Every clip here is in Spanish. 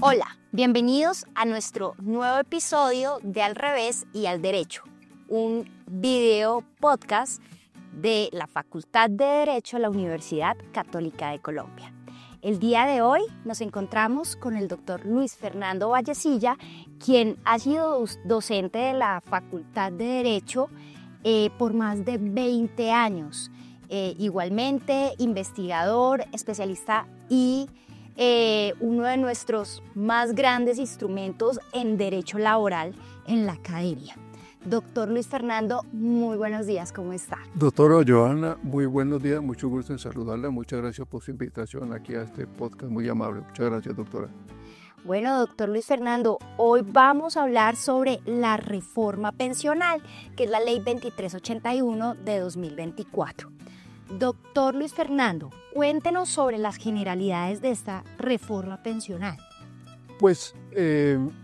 Hola, bienvenidos a nuestro nuevo episodio de Al Revés y al Derecho, un video podcast de la Facultad de Derecho de la Universidad Católica de Colombia. El día de hoy nos encontramos con el doctor Luis Fernando Vallecilla, quien ha sido docente de la Facultad de Derecho por más de 20 años. Igualmente investigador, especialista y uno de nuestros más grandes instrumentos en derecho laboral en la academia. Doctor Luis Fernando, muy buenos días, ¿cómo está? Doctora Johanna, muy buenos días, mucho gusto en saludarla, muchas gracias por su invitación aquí a este podcast, muy amable, muchas gracias, doctora. Bueno, doctor Luis Fernando, hoy vamos a hablar sobre la reforma pensional, que es la Ley 2381 de 2024. Doctor Luis Fernando, cuéntenos sobre las generalidades de esta reforma pensional. Pues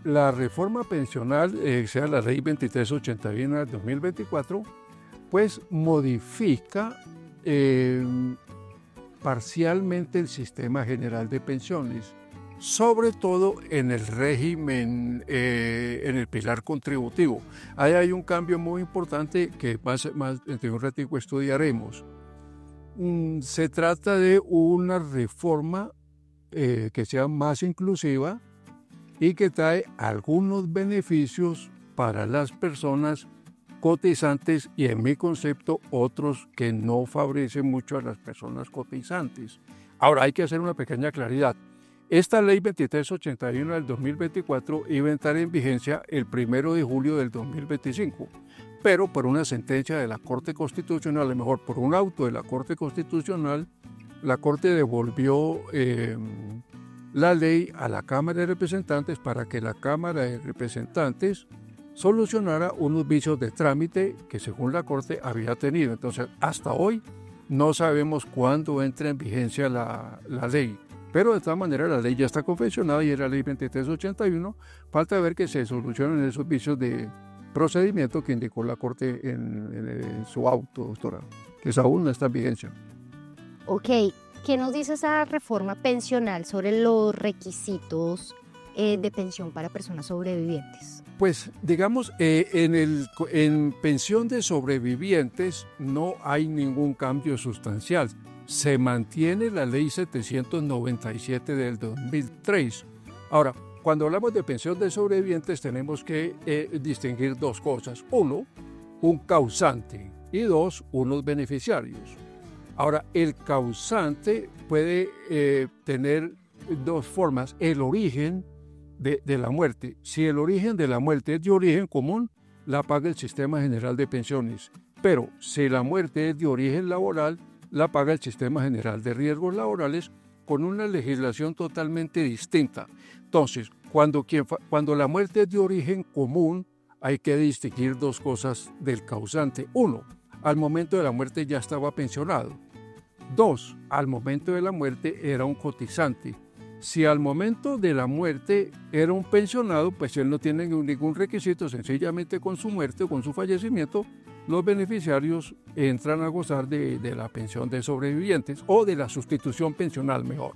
la reforma pensional, sea la Ley 2381 del 2024, pues modifica parcialmente el sistema general de pensiones, sobre todo en el régimen, en el pilar contributivo. Ahí hay un cambio muy importante que más dentro de un ratico estudiaremos. Se trata de una reforma que sea más inclusiva y que trae algunos beneficios para las personas cotizantes y, en mi concepto, otros que no favorecen mucho a las personas cotizantes. Ahora, hay que hacer una pequeña claridad. Esta ley 2381 del 2024 iba a entrar en vigencia el 1 de julio del 2025, pero por una sentencia de la Corte Constitucional, a lo mejor por un auto de la Corte Constitucional, la Corte devolvió la ley a la Cámara de Representantes para que la Cámara de Representantes solucionara unos vicios de trámite que según la Corte había tenido. Entonces, hasta hoy no sabemos cuándo entra en vigencia la ley. Pero de todas maneras la ley ya está confeccionada y es la ley 2381. Falta ver que se solucionen esos vicios de procedimiento que indicó la Corte en su auto, doctora, que aún no está en vigencia. Ok, ¿qué nos dice esa reforma pensional sobre los requisitos de pensión para personas sobrevivientes? Pues digamos, en pensión de sobrevivientes no hay ningún cambio sustancial. Se mantiene la ley 797 del 2003. Ahora, cuando hablamos de pensión de sobrevivientes tenemos que distinguir dos cosas. Uno, un causante y dos, unos beneficiarios. Ahora, el causante puede tener dos formas. El origen de la muerte. Si el origen de la muerte es de origen común, la paga el Sistema General de Pensiones. Pero si la muerte es de origen laboral, la paga el Sistema General de Riesgos Laborales con una legislación totalmente distinta. Entonces, cuando la muerte es de origen común, hay que distinguir dos cosas del causante. Uno, al momento de la muerte ya estaba pensionado. Dos, al momento de la muerte era un cotizante. Si al momento de la muerte era un pensionado, pues él no tiene ningún requisito, sencillamente con su muerte o con su fallecimiento, los beneficiarios entran a gozar de la pensión de sobrevivientes o de la sustitución pensional mejor.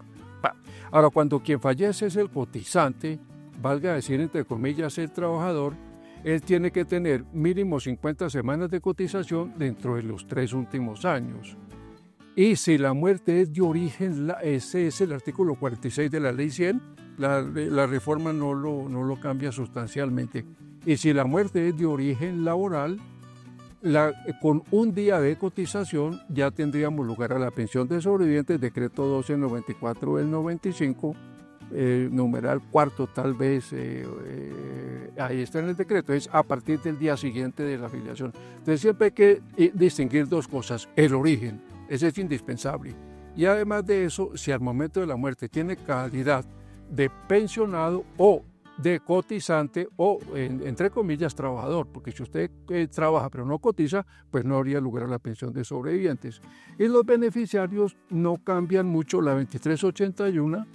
Ahora, cuando quien fallece es el cotizante, valga decir entre comillas el trabajador, él tiene que tener mínimo 50 semanas de cotización dentro de los 3 últimos años. Y si la muerte es de origen, ese es el artículo 46 de la Ley 100, la reforma no lo cambia sustancialmente. Y si la muerte es de origen laboral, con un día de cotización ya tendríamos lugar a la pensión de sobrevivientes, decreto 1294 del 95, numeral cuarto tal vez, ahí está en el decreto, es a partir del día siguiente de la afiliación. Entonces siempre hay que distinguir dos cosas, el origen, ese es indispensable. Y además de eso, si al momento de la muerte tiene calidad de pensionado o de cotizante o, entre comillas, trabajador, porque si usted trabaja pero no cotiza, pues no habría lugar a la pensión de sobrevivientes. Y los beneficiarios no cambian mucho la 2381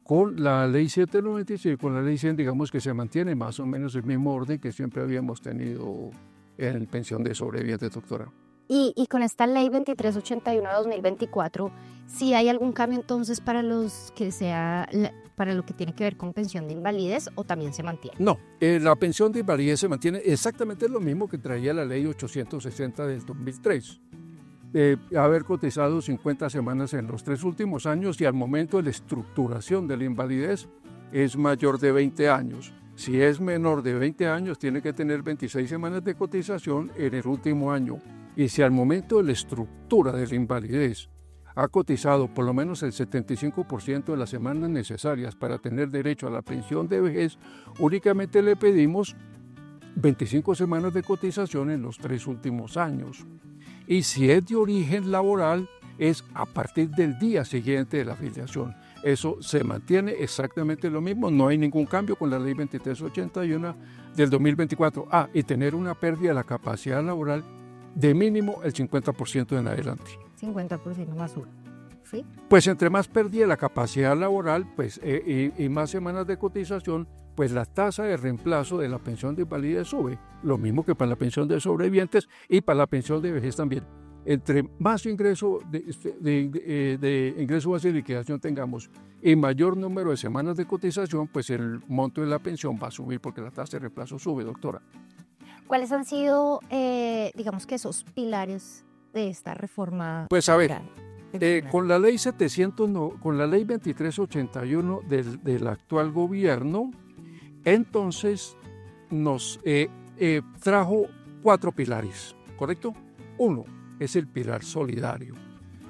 con la ley 796, con la ley 100, digamos que se mantiene más o menos el mismo orden que siempre habíamos tenido en pensión de sobrevivientes, doctora. Y con esta ley 2381 de 2024, ¿sí hay algún cambio entonces para para lo que tiene que ver con pensión de invalidez o también se mantiene? No, la pensión de invalidez se mantiene exactamente lo mismo que traía la ley 860 del 2003. Haber cotizado 50 semanas en los 3 últimos años y al momento de la estructuración de la invalidez es mayor de 20 años. Si es menor de 20 años, tiene que tener 26 semanas de cotización en el último año. Y si al momento de la estructura de la invalidez ha cotizado por lo menos el 75% de las semanas necesarias para tener derecho a la pensión de vejez, únicamente le pedimos 25 semanas de cotización en los 3 últimos años. Y si es de origen laboral, es a partir del día siguiente de la afiliación. Eso se mantiene exactamente lo mismo, no hay ningún cambio con la ley 2381 del 2024. Y tener una pérdida de la capacidad laboral de mínimo el 50% en adelante. 50% más uno, ¿sí? Pues entre más pérdida de la capacidad laboral pues, y más semanas de cotización, pues la tasa de reemplazo de la pensión de invalidez sube. Lo mismo que para la pensión de sobrevivientes y para la pensión de vejez también. Entre más ingreso de ingreso base de liquidación tengamos y mayor número de semanas de cotización, pues el monto de la pensión va a subir porque la tasa de reemplazo sube, doctora. ¿Cuáles han sido, digamos que esos pilares de esta reforma? Pues a ver, con la ley 2381 del actual gobierno, entonces nos trajo 4 pilares, ¿correcto? 1 es el pilar solidario.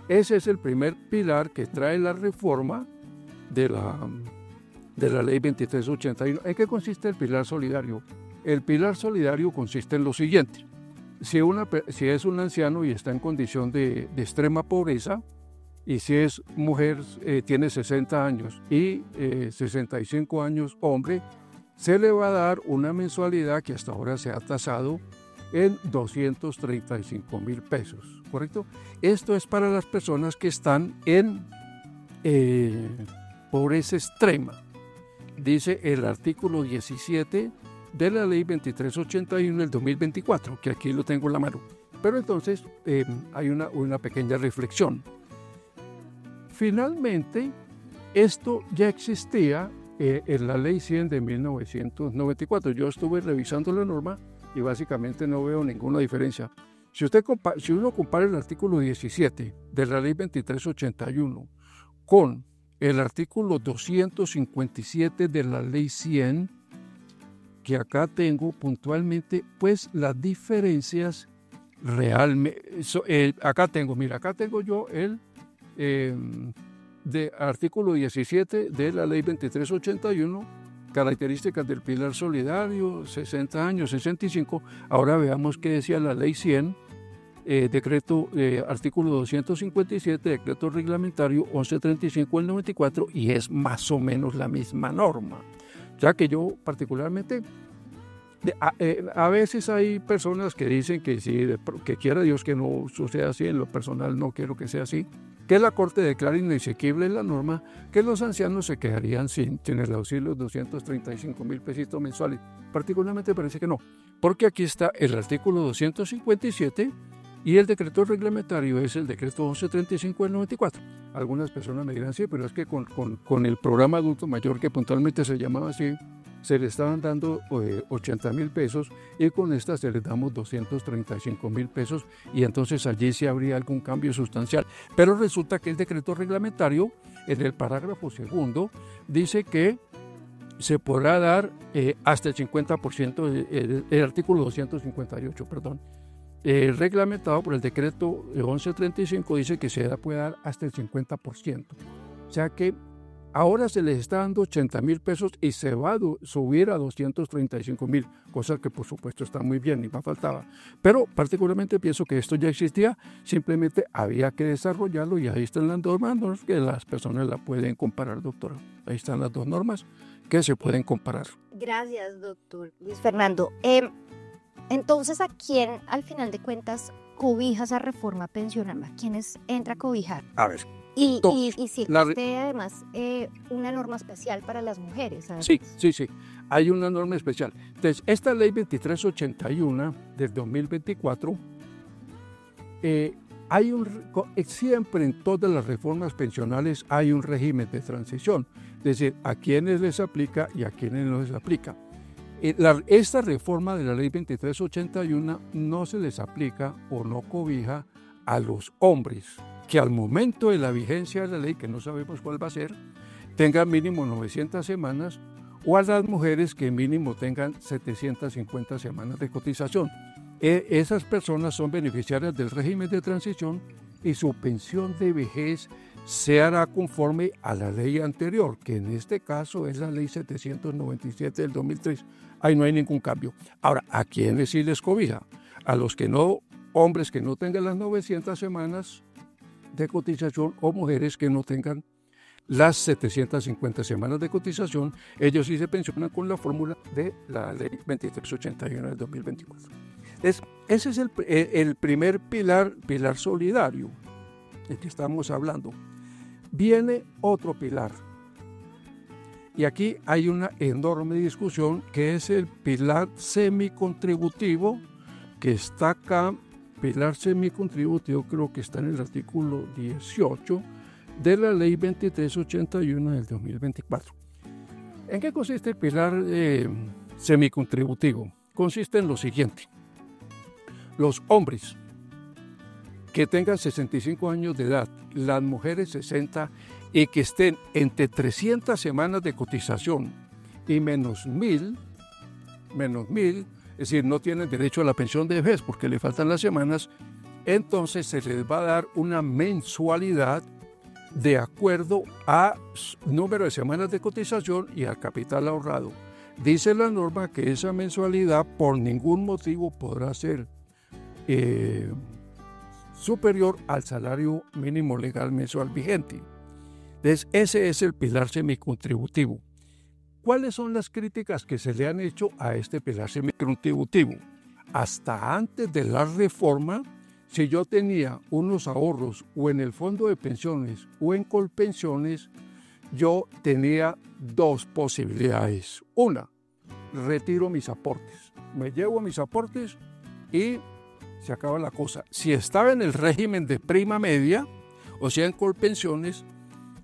Ese es el primer pilar que trae la reforma de la ley 2381. ¿En qué consiste el pilar solidario? El pilar solidario consiste en lo siguiente. Si es un anciano y está en condición de extrema pobreza, y si es mujer, tiene 60 años y 65 años hombre, se le va a dar una mensualidad que hasta ahora se ha tasado en 235,000 pesos, ¿correcto? Esto es para las personas que están en pobreza extrema. Dice el artículo 17 de la ley 2381 del 2024, que aquí lo tengo en la mano. Pero entonces hay una pequeña reflexión. Finalmente, esto ya existía en la ley 100 de 1994. Yo estuve revisando la norma y básicamente no veo ninguna diferencia. Si uno compara el artículo 17 de la ley 2381 con el artículo 257 de la ley 100, que acá tengo puntualmente, pues las diferencias realmente, acá tengo yo el de artículo 17 de la ley 2381, características del pilar solidario, 60 años, 65. Ahora veamos qué decía la ley 100, decreto, artículo 257, decreto reglamentario 1135 del 94, y es más o menos la misma norma. Ya que yo particularmente, a veces hay personas que dicen que sí, que quiera Dios que no suceda así, en lo personal no quiero que sea así, que la Corte declara inexequible la norma, que los ancianos se quedarían sin el auxilio de 235,000 pesitos mensuales. Particularmente parece que no, porque aquí está el artículo 257 y el decreto reglamentario es el decreto 1135 del 94. Algunas personas me dirán, sí, pero es que con el programa adulto mayor, que puntualmente se llamaba así, se le estaban dando 80,000 pesos y con esta se les damos 235,000 pesos y entonces allí sí habría algún cambio sustancial. Pero resulta que el decreto reglamentario, en el parágrafo segundo, dice que se podrá dar hasta el 50%, el artículo 258, perdón. Reglamentado por el decreto 1135 dice que se puede dar hasta el 50%. O sea que ahora se les está dando 80,000 pesos y se va a subir a 235,000, cosa que por supuesto está muy bien, ni más faltaba. Pero particularmente pienso que esto ya existía, simplemente había que desarrollarlo y ahí están las dos normas que las personas la pueden comparar, doctora. Ahí están las dos normas que se pueden comparar. Gracias, doctor Luis Fernando. Entonces, ¿a quién al final de cuentas cobija esa reforma pensional? ¿A quiénes entra a cobijar? A ver. Y si existe además una norma especial para las mujeres. ¿Sabes? Sí, hay una norma especial. Entonces, esta ley 2381 del 2024 siempre en todas las reformas pensionales hay un régimen de transición, es decir, a quienes les aplica y a quienes no les aplica. Esta reforma de la ley 2381 no se les aplica o no cobija a los hombres que al momento de la vigencia de la ley, que no sabemos cuál va a ser, tengan mínimo 900 semanas, o a las mujeres que mínimo tengan 750 semanas de cotización. Esas personas son beneficiarias del régimen de transición y su pensión de vejez se hará conforme a la ley anterior, que en este caso es la ley 797 del 2003. Ahí no hay ningún cambio. Ahora, ¿a quiénes sí les cobija? A los que no, hombres que no tengan las 900 semanas de cotización o mujeres que no tengan las 750 semanas de cotización, ellos sí se pensionan con la fórmula de la ley 2381 del 2024. Ese es el primer pilar solidario del que estamos hablando. Viene otro pilar. Y aquí hay una enorme discusión que es el pilar semicontributivo, que está acá. Pilar semicontributivo creo que está en el artículo 18 de la ley 2381 del 2024. ¿En qué consiste el pilar semicontributivo? Consiste en lo siguiente. Los hombres que tengan 65 años de edad, las mujeres 60 y que estén entre 300 semanas de cotización y menos 1000, es decir, no tienen derecho a la pensión de vejez porque le faltan las semanas, entonces se les va a dar una mensualidad de acuerdo a número de semanas de cotización y al capital ahorrado. Dice la norma que esa mensualidad por ningún motivo podrá ser superior al salario mínimo legal mensual vigente. Entonces, ese es el pilar semicontributivo. ¿Cuáles son las críticas que se le han hecho a este pilar semicontributivo? Hasta antes de la reforma, si yo tenía unos ahorros o en el fondo de pensiones o en Colpensiones, yo tenía dos posibilidades. Una, retiro mis aportes. Me llevo mis aportes y se acaba la cosa. Si estaba en el régimen de prima media, o sea en Colpensiones,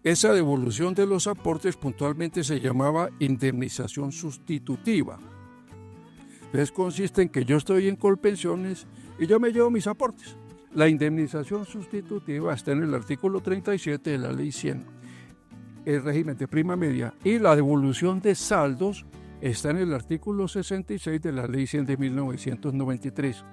esa devolución de los aportes puntualmente se llamaba indemnización sustitutiva. Entonces consiste en que yo estoy en Colpensiones y yo me llevo mis aportes. La indemnización sustitutiva está en el artículo 37 de la ley 100, el régimen de prima media, y la devolución de saldos está en el artículo 66 de la ley 100 de 1993.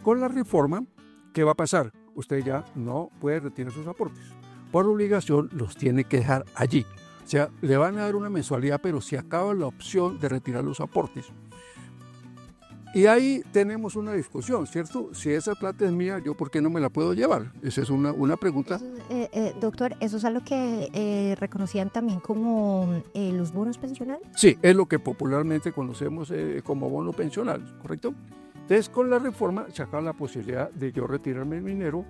Con la reforma, ¿qué va a pasar? Usted ya no puede retirar sus aportes. Por obligación los tiene que dejar allí. O sea, le van a dar una mensualidad, pero se acaba la opción de retirar los aportes. Y ahí tenemos una discusión, ¿cierto? Si esa plata es mía, ¿yo por qué no me la puedo llevar? Esa es una pregunta. Doctor, ¿eso es algo que reconocían también como los bonos pensionales? Sí, es lo que popularmente conocemos como bono pensional, ¿correcto? Entonces, con la reforma se acaba la posibilidad de yo retirarme el dinero,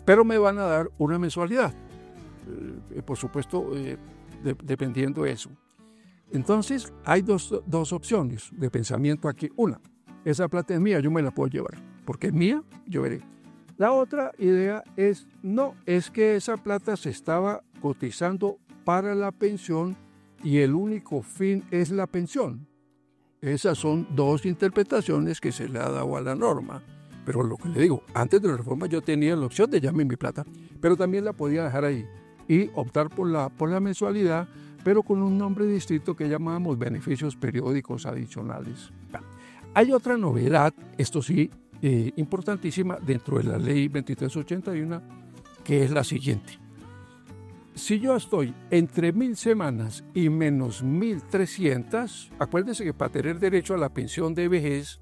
pero me van a dar una mensualidad, por supuesto, dependiendo de eso. Entonces, hay dos opciones de pensamiento aquí. Una, esa plata es mía, yo me la puedo llevar, porque es mía, yo veré. La otra idea es, no, es que esa plata se estaba cotizando para la pensión y el único fin es la pensión. Esas son dos interpretaciones que se le ha dado a la norma. Pero lo que le digo, antes de la reforma yo tenía la opción de llamar mi plata, pero también la podía dejar ahí y optar por la mensualidad, pero con un nombre distinto que llamábamos beneficios periódicos adicionales. Hay otra novedad, esto sí, importantísima dentro de la ley 2381, que es la siguiente. Si yo estoy entre 1000 semanas y menos 1300, acuérdense que para tener derecho a la pensión de vejez,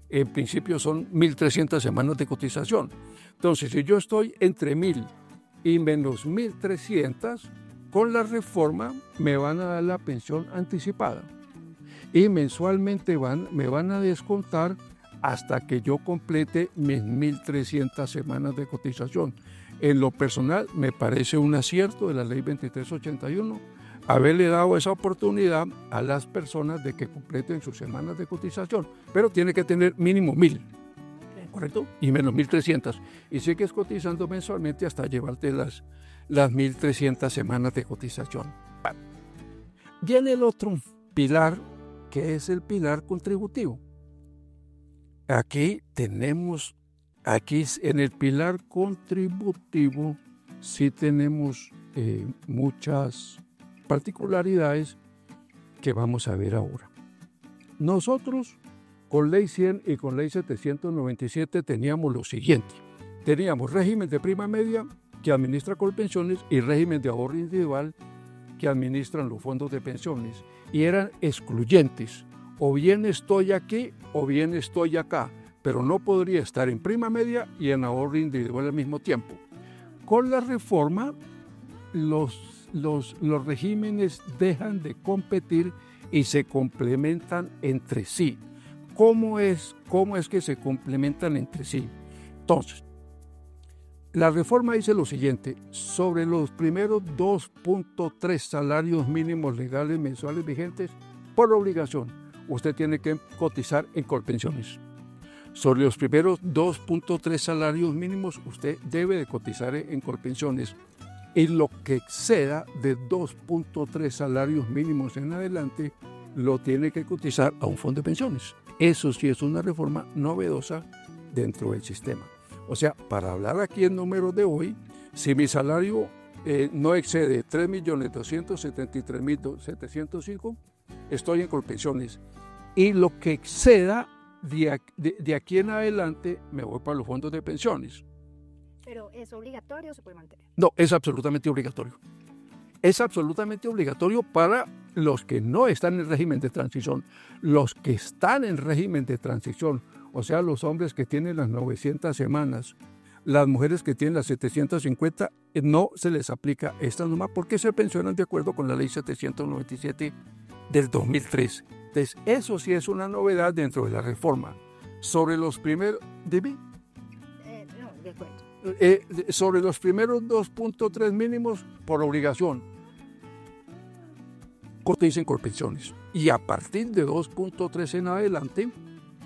en principio son 1300 semanas de cotización. Entonces, si yo estoy entre 1000 y menos 1300, con la reforma me van a dar la pensión anticipada. Y mensualmente me van a descontar hasta que yo complete mis 1300 semanas de cotización. En lo personal, me parece un acierto de la ley 2381 haberle dado esa oportunidad a las personas de que completen sus semanas de cotización, pero tiene que tener mínimo 1000. ¿correcto? Y menos 1.300. Y sigues cotizando mensualmente hasta llevarte las 1.300 semanas de cotización. Viene el otro pilar, que es el pilar contributivo. Aquí en el pilar contributivo sí tenemos muchas particularidades que vamos a ver ahora. Nosotros con Ley 100 y con Ley 797 teníamos lo siguiente. Teníamos régimen de prima media que administra Colpensiones y régimen de ahorro individual que administran los fondos de pensiones. Y eran excluyentes. O bien estoy aquí o bien estoy acá, pero no podría estar en prima media y en ahorro individual al mismo tiempo. Con la reforma, los regímenes dejan de competir y se complementan entre sí. ¿Cómo es que se complementan entre sí? Entonces, la reforma dice lo siguiente: sobre los primeros 2.3 salarios mínimos legales mensuales vigentes, por obligación, usted tiene que cotizar en Colpensiones. Sobre los primeros 2.3 salarios mínimos, usted debe de cotizar en Colpensiones. Y lo que exceda de 2.3 salarios mínimos en adelante, lo tiene que cotizar a un fondo de pensiones. Eso sí es una reforma novedosa dentro del sistema. O sea, para hablar aquí en números de hoy, si mi salario no excede 3.273.705, estoy en Colpensiones. Y lo que exceda de aquí en adelante, me voy para los fondos de pensiones. ¿Pero es obligatorio o se puede mantener? No, es absolutamente obligatorio. Es absolutamente obligatorio para los que no están en régimen de transición. Los que están en régimen de transición, o sea, los hombres que tienen las 900 semanas, las mujeres que tienen las 750, no se les aplica esta norma porque se pensionan de acuerdo con la ley 797 del 2003. Entonces, eso sí es una novedad dentro de la reforma. Sobre los primeros... ¿Dime? No, de acuerdo. Sobre los primeros 2.3 mínimos, por obligación, coticen Colpensiones. Y a partir de 2.3 en adelante,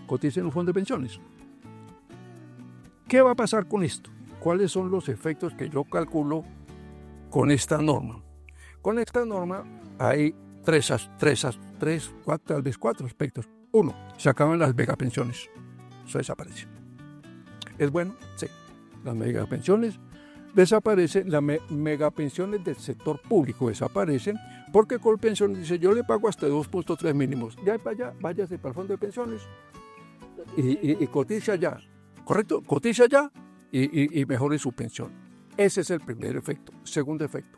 coticen un fondo de pensiones. ¿Qué va a pasar con esto? ¿Cuáles son los efectos que yo calculo con esta norma? Con esta norma hay tal vez cuatro aspectos. Uno, se acaban las megapensiones. Eso desaparece. ¿Es bueno? Sí. Las megapensiones desaparecen, las megapensiones del sector público desaparecen porque Colpensiones dice: yo le pago hasta 2.3 mínimos. Ya para allá, váyase para el fondo de pensiones y cotiza allá. ¿Correcto? Cotiza allá y mejore su pensión. Ese es el primer efecto. Segundo efecto,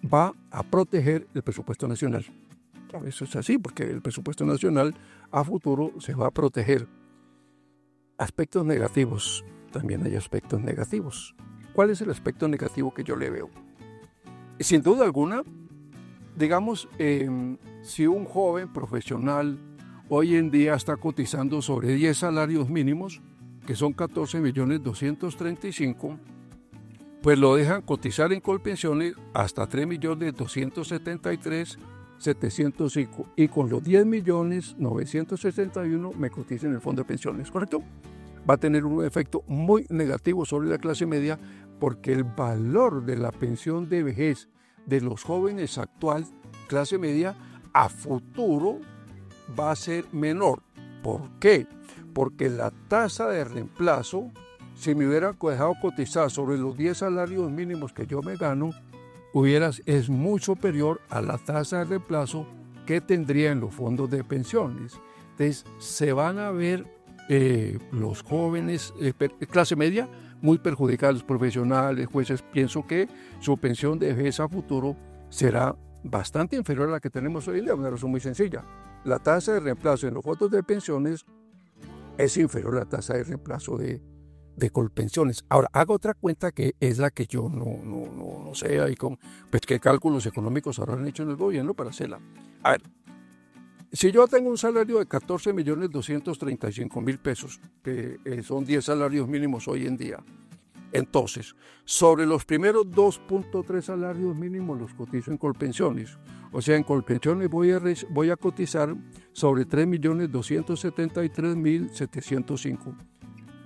va a proteger el presupuesto nacional. Eso es así, porque el presupuesto nacional a futuro se va a proteger. Aspectos negativos. También hay aspectos negativos. ¿Cuál es el aspecto negativo que yo le veo? Sin duda alguna, digamos, si un joven profesional hoy en día está cotizando sobre 10 salarios mínimos, que son 14.235.000, pues lo dejan cotizar en Colpensiones hasta 3.273.705, y con los 10.961.000 me cotiza en el fondo de pensiones, ¿correcto? Va a tener un efecto muy negativo sobre la clase media, porque el valor de la pensión de vejez de los jóvenes actual, clase media, a futuro va a ser menor. ¿Por qué? Porque la tasa de reemplazo, si me hubieran dejado cotizar sobre los 10 salarios mínimos que yo me gano, es muy superior a la tasa de reemplazo que tendría en los fondos de pensiones. Entonces, se van a ver los jóvenes, clase media, muy perjudicados, los profesionales, jueces. Pienso que su pensión de vejez a futuro será bastante inferior a la que tenemos hoy en día, una razón muy sencilla. La tasa de reemplazo en los fondos de pensiones es inferior a la tasa de reemplazo de Colpensiones. Ahora, hago otra cuenta que es la que yo no sé, ahí pues qué cálculos económicos habrán hecho en el gobierno para hacerla. A ver, si yo tengo un salario de 14.235.000 pesos, que son 10 salarios mínimos hoy en día, entonces, sobre los primeros 2.3 salarios mínimos los cotizo en Colpensiones. O sea, en Colpensiones voy a cotizar sobre 3.273.705.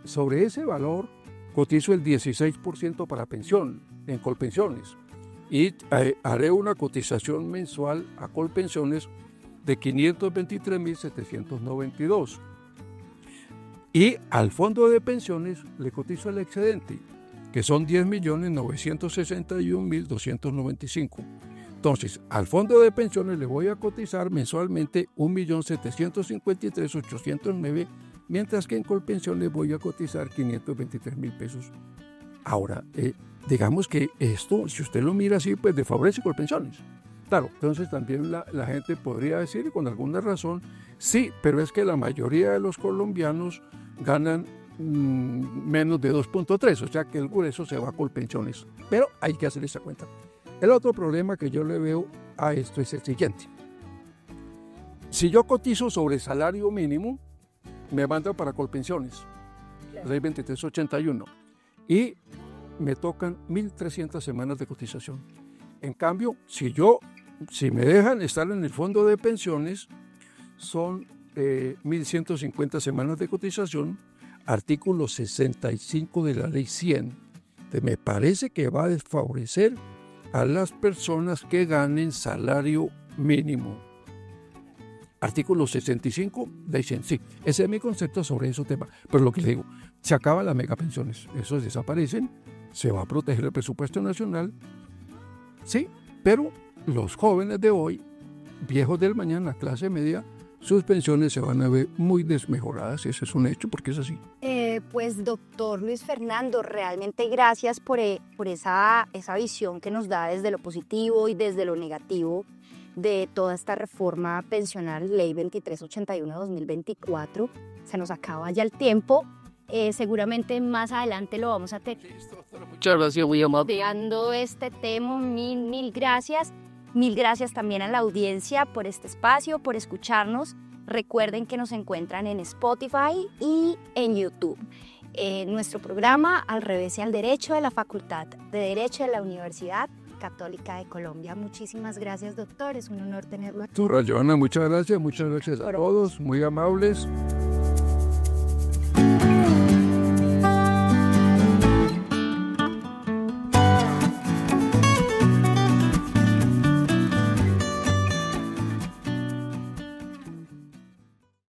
sobre ese valor cotizo el 16% para pensión, en Colpensiones, y haré una cotización mensual a Colpensiones de 523.792. Y al fondo de pensiones le cotizo el excedente, que son 10.961.295. Entonces, al fondo de pensiones le voy a cotizar mensualmente 1.753.809, mientras que en Colpensiones voy a cotizar 523.000 pesos. Ahora, digamos que esto, si usted lo mira así, pues desfavorece Colpensiones. Claro, entonces también la gente podría decir, con alguna razón, sí, pero es que la mayoría de los colombianos ganan menos de 2.3, o sea que el grueso se va a Colpensiones. Pero hay que hacer esa cuenta. El otro problema que yo le veo a esto es el siguiente. Si yo cotizo sobre salario mínimo, me manda para Colpensiones, ley 2381, y me tocan 1.300 semanas de cotización. En cambio, si me dejan estar en el fondo de pensiones, son 1.150 semanas de cotización, artículo 65 de la ley 100. Entonces, me parece que va a desfavorecer a las personas que ganen salario mínimo. Artículo 65, ley 100. Sí, ese es mi concepto sobre ese tema. Pero lo que le digo, se acaban las megapensiones, esos desaparecen, se va a proteger el presupuesto nacional, sí, pero los jóvenes de hoy, viejos del mañana, clase media, sus pensiones se van a ver muy desmejoradas, ese es un hecho, porque es así. Pues doctor Luis Fernando, realmente gracias por esa visión que nos da desde lo positivo y desde lo negativo de toda esta reforma pensional, ley 2381-2024. Se nos acaba ya el tiempo. Seguramente más adelante lo vamos a tener. Muchas gracias, muy amable. Ampliando este tema, mil gracias. Mil gracias también a la audiencia por este espacio, por escucharnos. Recuerden que nos encuentran en Spotify y en YouTube. Nuestro programa Al Revés y al Derecho de la Facultad de Derecho de la Universidad Católica de Colombia. Muchísimas gracias, doctor. Es un honor tenerlo aquí. Doctora Joana, muchas gracias a todos, muy amables.